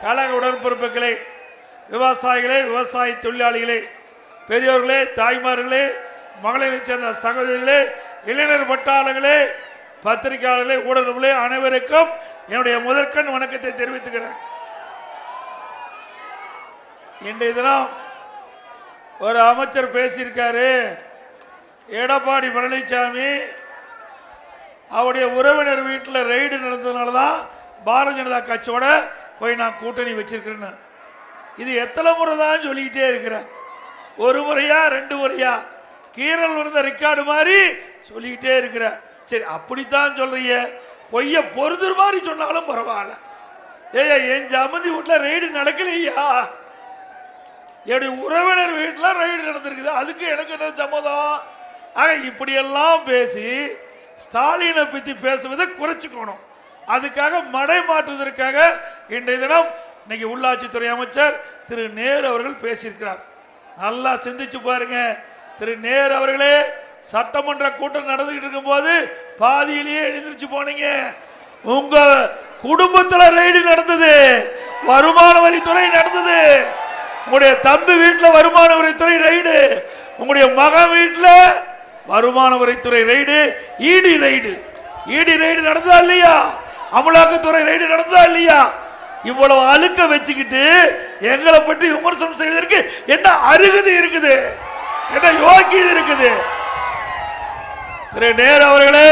கழக உடன்பிறப்புகளே, விவசாயிகளே, விவசாய தொழிலாளிகளே, பெரியோர்களே, தாய்மார்களே, மகளிரை சேர்ந்த சகோதரிகளே, இளைஞர் பட்டாளர்களே, பத்திரிகையாளர்களே, ஊடகங்களே, அனைவருக்கும் என்னுடைய முதற்கண் வணக்கத்தை தெரிவித்துக்கிறேன். இன்றைய தினம் ஒரு அமைச்சர் பேசியிருக்காரு. எடப்பாடி பழனிசாமி அவருடைய உறவினர் வீட்டில் ரெய்டு நடந்ததுனால தான் பாரதிய ஜனதா கட்சியோட போய் நான் கூட்டணி வச்சிருக்கிறேன்னு. இது எத்தனை முறை தான் சொல்லிக்கிட்டே இருக்கிறேன். ஒரு முறையா ரெண்டு முறையா கீரல் விழுந்த ரெக்கார்டு மாதிரி சொல்லிக்கிட்டே இருக்கிற. சரி, அப்படித்தான் சொல்றீங்க, பொய்ய பொறுத்துற மாதிரி சொன்னாலும் பரவாயில்ல. ஏயா, என் ஜமந்தி வீட்டில் ரெய்டு நடக்கலையா? என்னுடைய உறவினர் வீட்டில் ரெய்டு நடந்திருக்குது, அதுக்கு எனக்கு என்ன சம்மதம்? ஆக இப்படியெல்லாம் பேசி ஸ்டாலினை பற்றி பேசுவதை குறைச்சிக்கணும். அதுக்காக மடை மாற்றுவதற்காக இன்றைய தினம் இன்னைக்கு உள்ளாட்சித்துறை அமைச்சர் திரு நேரு அவர்கள் பேசியிருக்கிறார். நல்லா சிந்திச்சு பாருங்க. திரு நேரு அவர்களே, சட்டமன்ற கூட்டம் நடந்துகிட்டு இருக்கும் போது பாதியிலேயே எழுந்திருச்சு போனீங்க. உங்க குடும்பத்தில் ரெய்டு நடந்தது, வருமான வரித்துறை நடந்தது, உங்களுடைய தம்பி வீட்டில் வருமான வரித்துறை ரெய்டு, உங்களுடைய மகன் வீட்டில் வருமான வரித்துறை ரெய்டு, இடி ரெய்டு நடந்ததா இல்லையா? அமலாக்கத்துறை ரெய்டு நடந்ததா இல்லையா? இவ்வளவு அழுக்க வச்சுக்கிட்டு எங்களை பற்றி விமர்சனம் செய்வதற்கு என்ன அருகதை இருக்குது, என்ன யோக்கியது இருக்குது? திரு நேரு அவர்களே,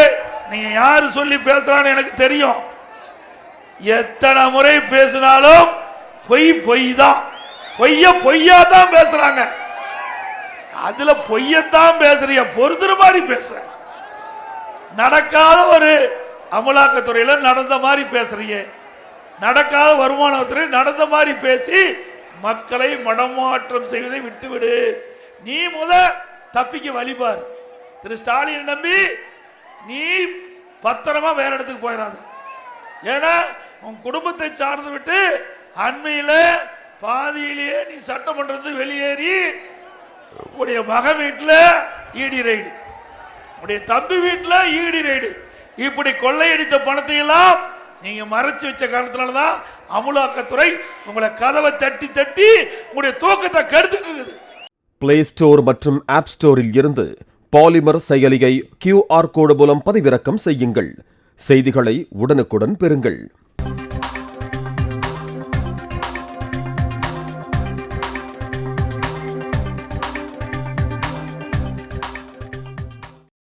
நீங்க யாரு சொல்லி பேசுறான்னு எனக்கு தெரியும். எத்தனை முறை பேசினாலும் பொய் தான், பொய்யா தான் பேசுறாங்க. அதுல பொய்யத்தான் பேசுறிய, பொறுத்துற மாதிரி பேச. நடக்காத ஒரு அமலாக்கத்துறையில நடந்த மாதிரி பேசுறிய, நடக்காத வருமானத்துறை நடந்த மாதிரி பேசி மக்களை மனமாற்றம் செய்வதை விட்டுவிடு. நீ தப்பிக்க வழிபார். திரு ஸ்டாலின் நம்பி நீ பத்திரமா வேற இடத்துக்கு போயிடாத. ஏன்னா உன் குடும்பத்தை சார்ந்து விட்டு அண்மையில பாதியிலேயே நீ சட்டமன்றத்து வெளியேறி உடைய மக வீட்டில் இடி ரெய்டு, உடைய தம்பி வீட்டில் இடி ரெய்டு, இப்படி கொள்ளையடித்த பணத்தை எல்லாம் நீங்க மறைச்சு வச்ச காரணத்தினாலதான் அமலாக்கத்துறை உங்களை கதவை தட்டி தட்டி உங்களுடைய தூக்கத்தை கெடுத்துட்டு இருக்குது. பிளே ஸ்டோர் மற்றும் ஆப் ஸ்டோரில் இருந்து பாலிமர் செயலியை QR கோடு மூலம் பதிவிறக்கம் செய்யுங்கள். செய்திகளை உடனுக்குடன் பெறுங்கள்.